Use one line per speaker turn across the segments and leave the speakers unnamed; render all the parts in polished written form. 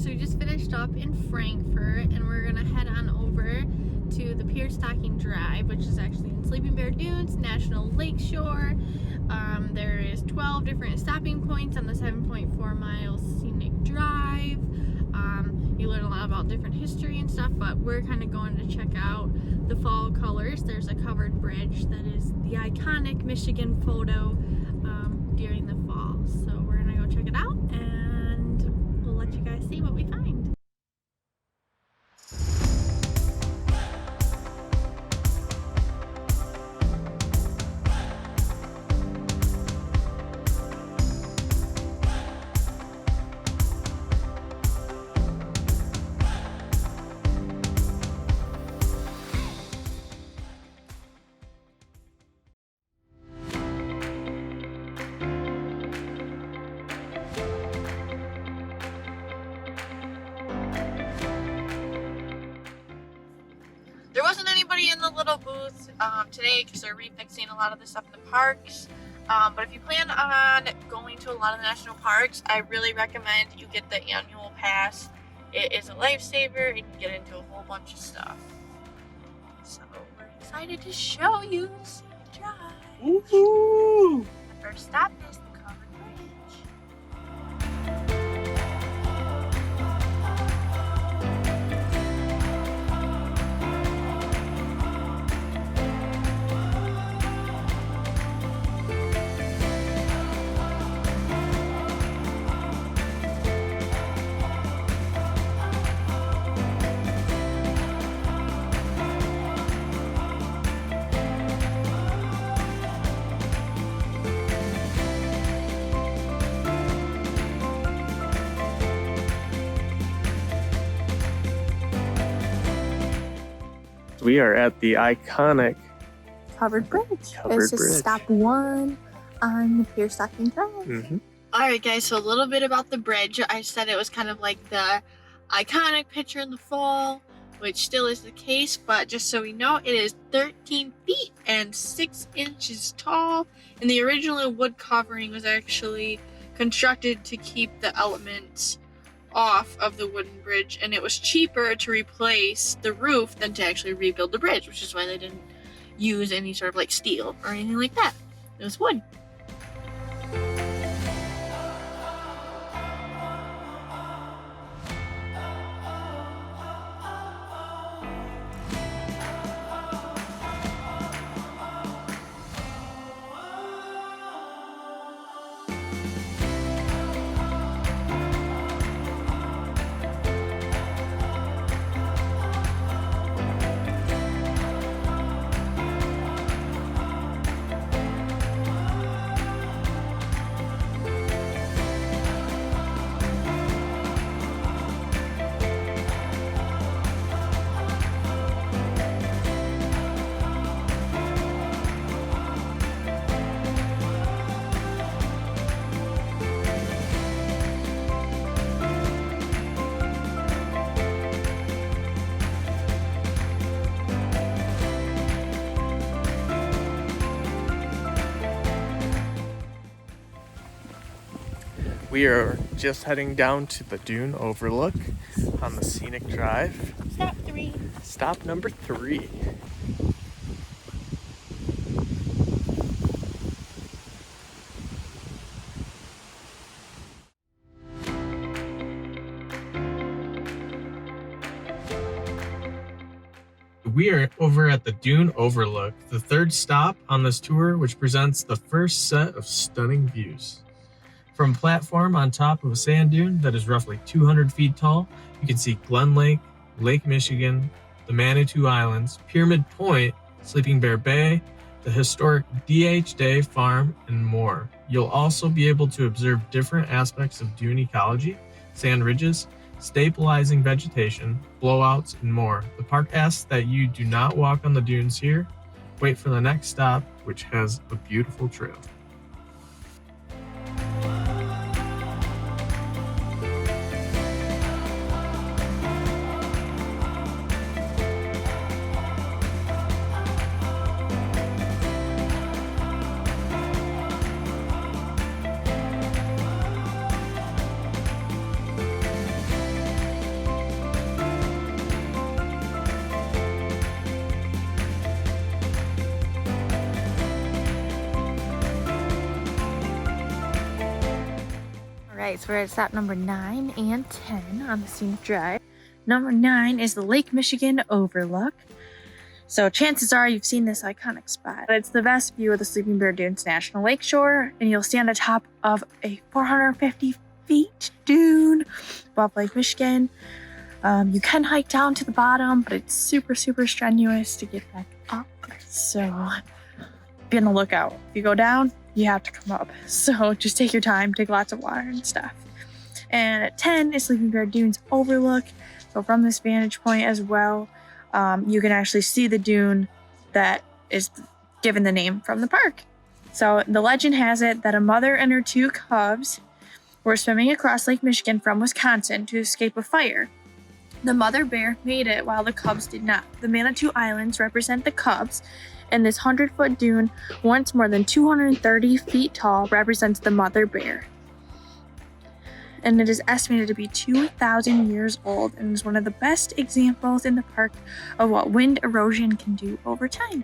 So we just finished up in Frankfort, and we're gonna head on over to the Pierce Stocking Drive, which is actually in Sleeping Bear Dunes National Lakeshore. There is 12 different stopping points on the 7.4 mile scenic drive. You learn a lot about different history and stuff, but we're kind of going to check out the fall colors. There's a covered bridge that is the iconic Michigan photo during the fall. So we're gonna go check it out, and we'll let you guys see what we find. There wasn't anybody in the little booth today because they're refixing a lot of the stuff in the parks. But if you plan on going to a lot of the national parks, I really recommend you get the annual pass. It is a lifesaver and you get into a whole bunch of stuff. So we're excited to show you the scenic drive.
Woohoo!
The first stop is the covered bridge.
We are at the iconic
Covered bridge.
Covered
This is
bridge.
stop 1 on the Pierce Stocking Drive. Alright guys, so a little bit about the bridge. I said it was kind of like the iconic picture in the fall, which still is the case, but just so we know, it is 13 feet and 6 inches tall, and the original wood covering was actually constructed to keep the elements off of the wooden bridge, and it was cheaper to replace the roof than to actually rebuild the bridge, which is why they didn't use any sort of like steel or anything like that. It was wood.
We are just heading down to the DUNE Overlook on the Scenic Drive.
Stop 3.
Stop number 3. We are over at the DUNE Overlook, the third stop on this tour, which presents the first set of stunning views. From a platform on top of a sand dune that is roughly 200 feet tall, you can see Glen Lake, Lake Michigan, the Manitou Islands, Pyramid Point, Sleeping Bear Bay, the historic D.H. Day Farm, and more. You'll also be able to observe different aspects of dune ecology, sand ridges, stabilizing vegetation, blowouts, and more. The park asks that you do not walk on the dunes here. Wait for the next stop, which has a beautiful trail.
All right, so we're at stop number 9 and 10 on the scenic drive. Number 9 is the Lake Michigan Overlook. So chances are you've seen this iconic spot. It's the best view of the Sleeping Bear Dunes National Lakeshore, and you'll stand on top of a 450 feet dune above Lake Michigan. You can hike down to the bottom, but it's super strenuous to get back up. So be on the lookout. If you go down, you have to come up. So just take your time, take lots of water and stuff. And at 10 is Sleeping Bear Dunes Overlook. So from this vantage point as well, you can actually see the dune that is given the name from the park. So the legend has it that a mother and her 2 cubs were swimming across Lake Michigan from Wisconsin to escape a fire. The mother bear made it while the cubs did not. The Manitou Islands represent the cubs, and this 100-foot dune, once more than 230 feet tall, represents the mother bear. And it is estimated to be 2,000 years old and is one of the best examples in the park of what wind erosion can do over time.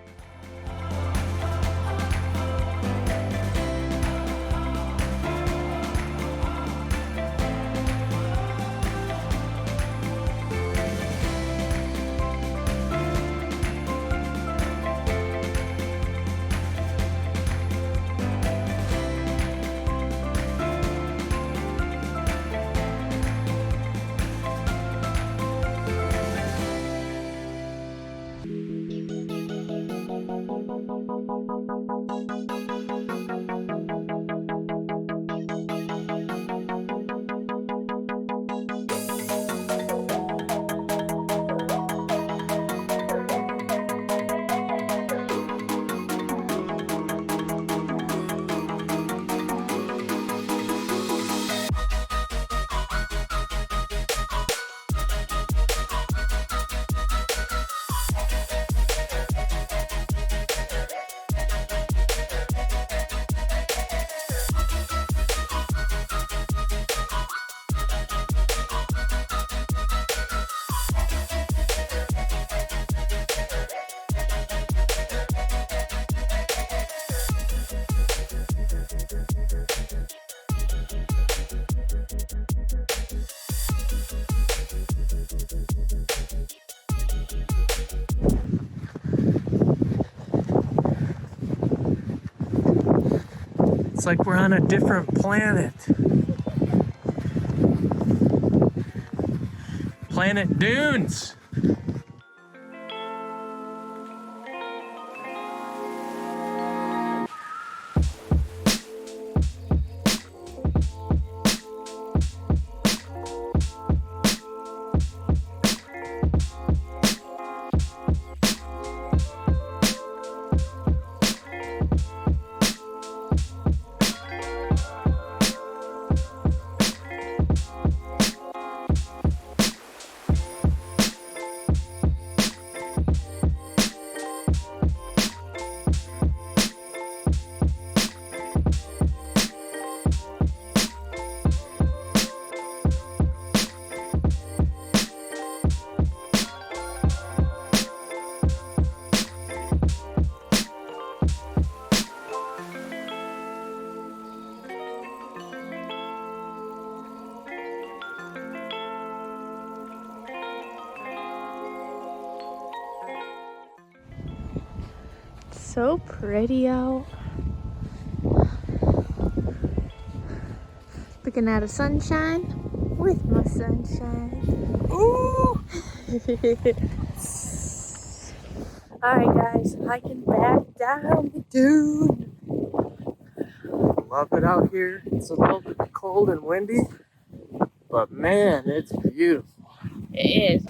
It's like we're on a different planet. Planet Dunes.
So pretty out. Looking at a sunshine with my sunshine. Ooh! Alright guys, hiking back down the dune.
Love it out here. It's a little bit cold and windy, but man, it's beautiful.
It is.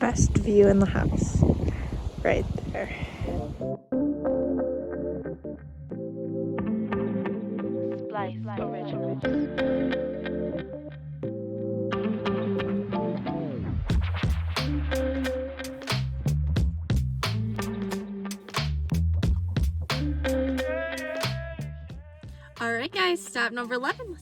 Best view in the house. Right there. Splice Originals. Alright guys, stop number 11.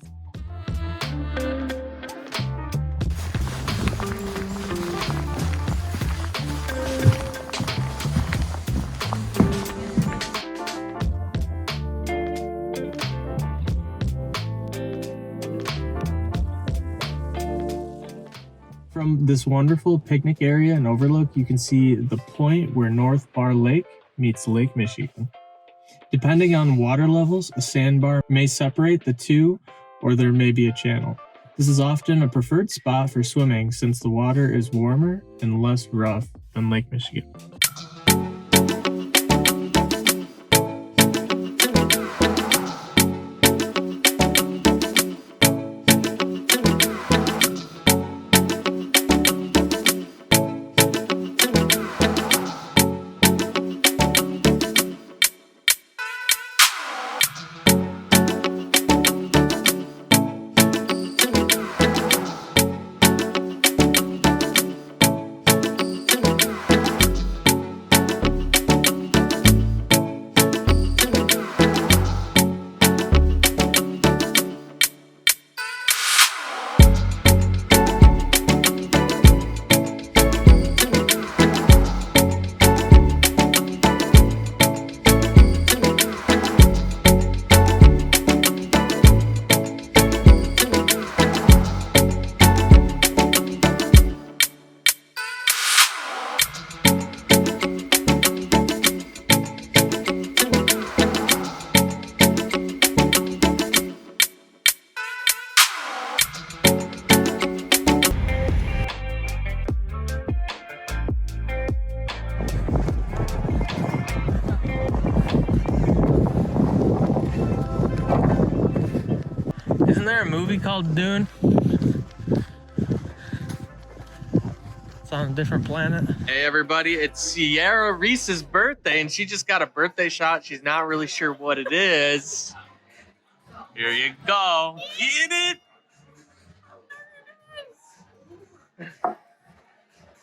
From this wonderful picnic area and overlook, you can see the point where North Bar Lake meets Lake Michigan. Depending on water levels, a sandbar may separate the two, or there may be a channel. This is often a preferred spot for swimming since the water is warmer and less rough than Lake Michigan. Isn't there a movie called DUNE? It's on a different planet. Hey everybody, it's Sierra Reese's birthday and she just got a birthday shot. She's not really sure what it is. Here you go. Get it? What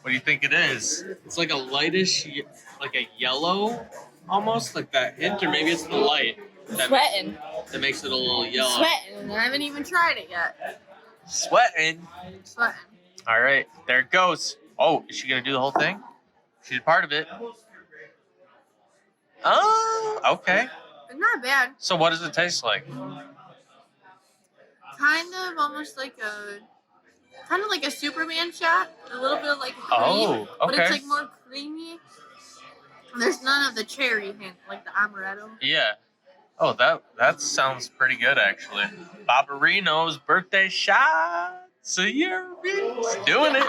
do you think it is? It's like a lightish, like a yellow, almost like that hint, or maybe it's the light.
Sweating.
That makes it a little yellow.
Sweating. I haven't even tried it yet.
Sweating?
Sweating.
All right, there it goes. Oh, is she going to do the whole thing? She's part of it. Oh, okay.
It's not bad.
So what does it taste like?
Kind of almost like a Superman shot. A little bit of like cream.
Oh, okay.
But it's like more creamy. There's none of the cherry hint, like the amaretto.
Yeah. Oh, that sounds pretty good, actually. BOBARINO'S birthday shot. So you're doing it.